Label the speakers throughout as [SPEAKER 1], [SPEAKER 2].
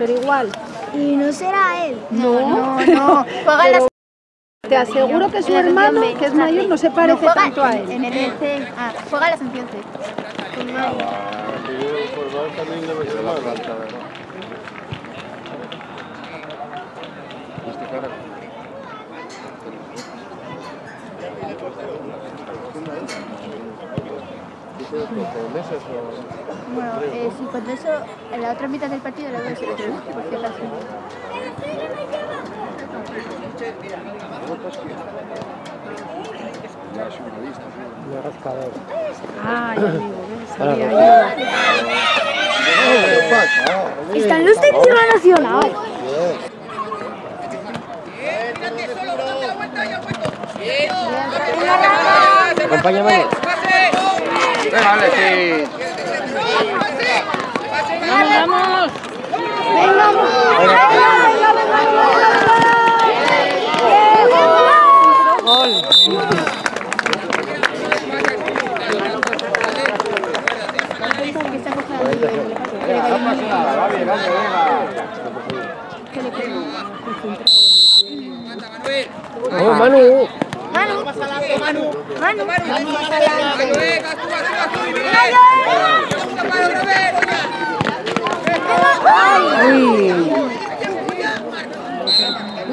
[SPEAKER 1] pero igual.
[SPEAKER 2] ¿Y no será él?
[SPEAKER 1] No.
[SPEAKER 2] Juega las...
[SPEAKER 1] Te aseguro que su hermano, que es mayor, no se parece tanto a él.
[SPEAKER 2] En el C. Juega la sanción C. Bueno, sí, cuando eso, en la otra mitad del partido la veo por si acaso.
[SPEAKER 1] Ay, amigo, sabía yo.
[SPEAKER 2] Están los técnicos de la Nacional.
[SPEAKER 3] Acompáñame.
[SPEAKER 4] Vale, sí.
[SPEAKER 1] ¡Vamos! ¡Gol!
[SPEAKER 3] ¡Oh, Manu!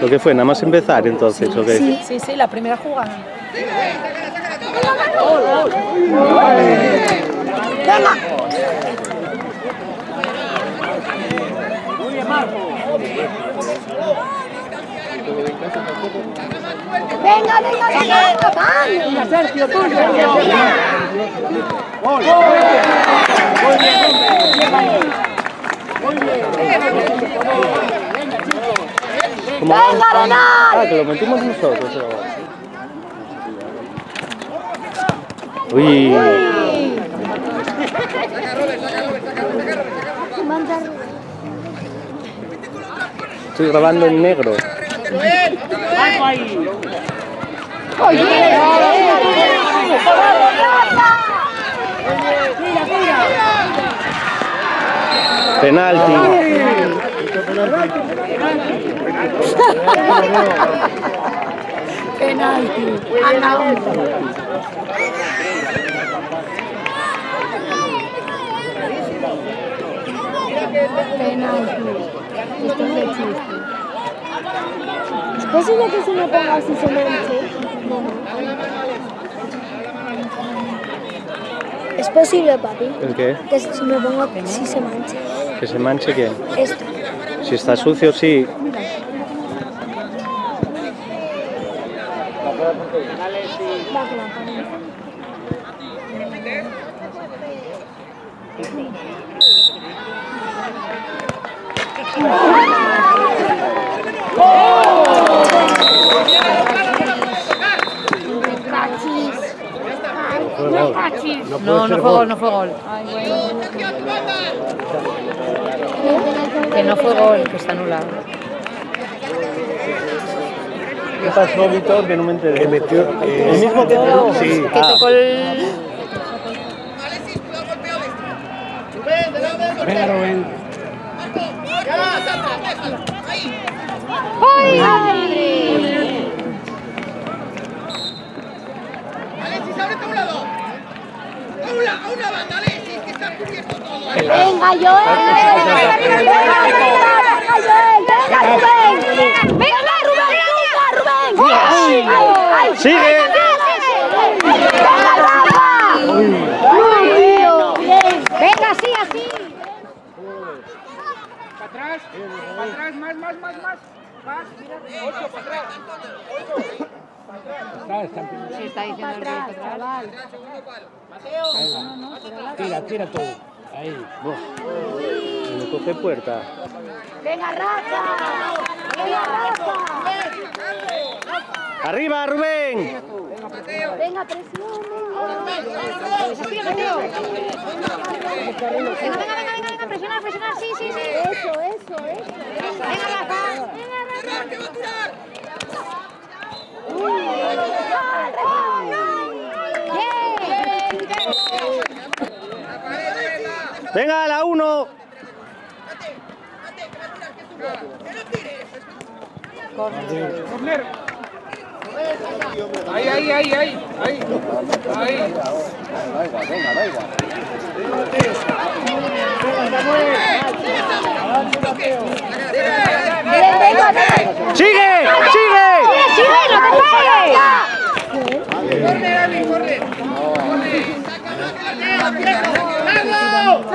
[SPEAKER 3] ¿Lo que fue? ¿Nada más empezar entonces? ¿O qué?
[SPEAKER 1] Sí, la primera jugada.
[SPEAKER 2] Venga,
[SPEAKER 1] Sergio, tuyo.
[SPEAKER 3] ¡Venga, Renal! Que lo metimos nosotros. Uy. Estoy grabando en negro. Penalti.
[SPEAKER 1] Penalti. Esto es de chiste.
[SPEAKER 2] ¿Es posible que se me ponga así se manche? ¿Es posible, papi?
[SPEAKER 3] ¿El qué?
[SPEAKER 2] Que se me ponga si se manche.
[SPEAKER 3] ¿Que se manche quién?
[SPEAKER 2] Esto.
[SPEAKER 3] Si está sucio, sí.
[SPEAKER 1] No fue gol. Ay, bueno. Que no fue gol, que está anulado.
[SPEAKER 3] ¿Qué pasó, Víctor? Que no me enteré.
[SPEAKER 4] Que metió...
[SPEAKER 3] ¿El mismo que tocó?
[SPEAKER 4] Sí.
[SPEAKER 1] Que tocó el...
[SPEAKER 4] Venga, Rubén.
[SPEAKER 1] ¡Ay, madre!
[SPEAKER 2] Venga, Joel. Venga, Rubén.
[SPEAKER 3] ¡Sigue!
[SPEAKER 2] Venga, así, así.
[SPEAKER 4] Para atrás, más. Ocho, para atrás.
[SPEAKER 1] Sí, está diciendo el rey atrás.
[SPEAKER 4] Tira todo. Ahí.
[SPEAKER 3] Me coge puerta.
[SPEAKER 2] Venga, Rafa.
[SPEAKER 3] ¡Arriba, Rubén!
[SPEAKER 2] Venga, presión.
[SPEAKER 1] Venga, presionar, sí.
[SPEAKER 2] Eso.
[SPEAKER 1] Venga, Rafa.
[SPEAKER 3] ¡Venga, la 1!
[SPEAKER 4] Corner. Ahí.
[SPEAKER 3] ¡Sigue!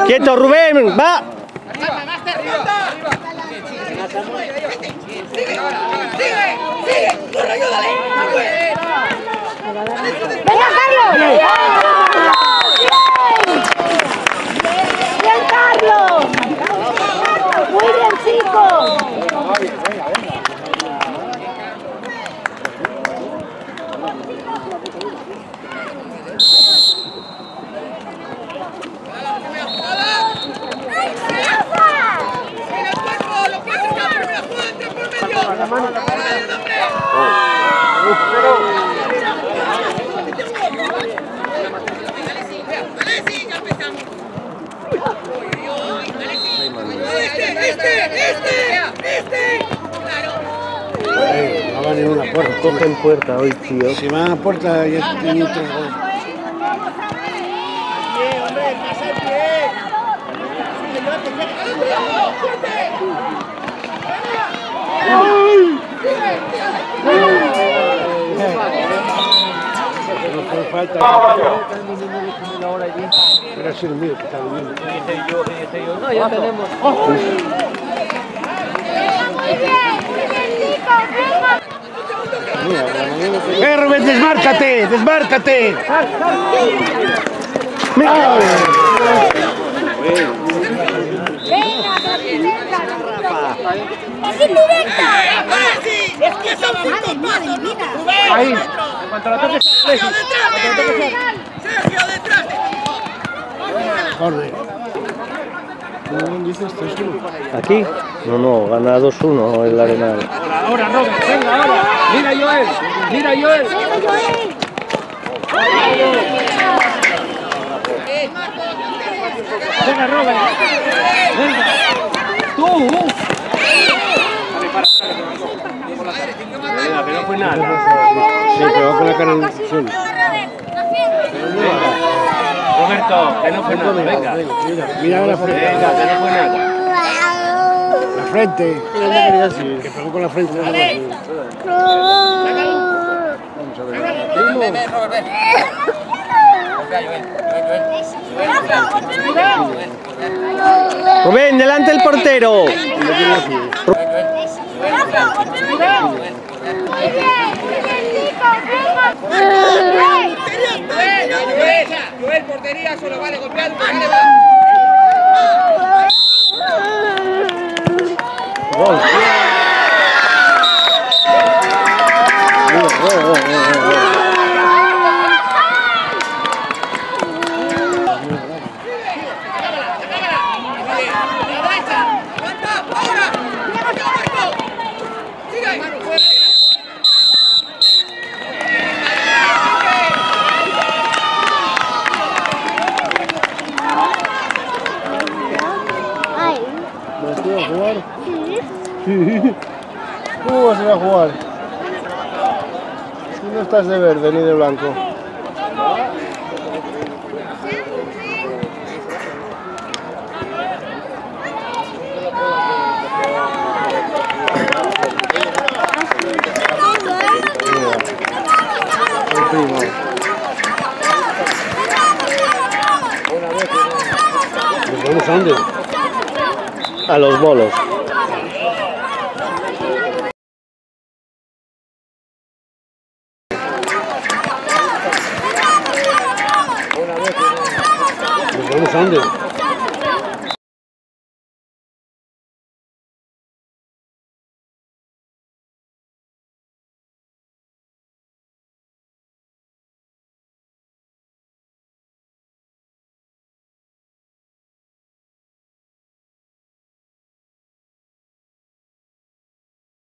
[SPEAKER 3] ¡Quieto, Rubén! ¡Va!
[SPEAKER 1] ¡Venga, Carlos! ¡Bien, Carlos! ¡Muy bien, chicos!
[SPEAKER 3] No van en una puerta. Cogen puerta hoy, tío.
[SPEAKER 4] Si van a puerta ya tienen 3 goles. No fue falta. Pero es el mío que está viviendo.
[SPEAKER 5] No, ya tenemos.
[SPEAKER 4] Rubén, desmárcate. Ahí. Cuando la toques, Sergio detrás. Corre. Dices 3-1.
[SPEAKER 3] ¿Aquí? No, gana 2-1 el Arenal.
[SPEAKER 4] Ahora, Robert, venga, ahora. Mira, Joel. Venga, Robert. Venga. Tú. Que no fue nada.
[SPEAKER 3] Sí, pero va con la cara en el suelo.
[SPEAKER 4] Roberto, que no fue nada. Venga. Mira la frente. Venga, que no fue nada. La frente. Que pegó con la frente.
[SPEAKER 3] Rubén, delante el portero.
[SPEAKER 4] Joel, portería, solo vale golpear.
[SPEAKER 3] Gol.
[SPEAKER 1] ¿Vas
[SPEAKER 3] a jugar? Sí. ¿Cómo vas a ir a jugar? Si no estás de verde ni de blanco.
[SPEAKER 4] ¿Nos vamos a dónde?
[SPEAKER 3] A los bolos.
[SPEAKER 4] ¿Nos vamos a dónde?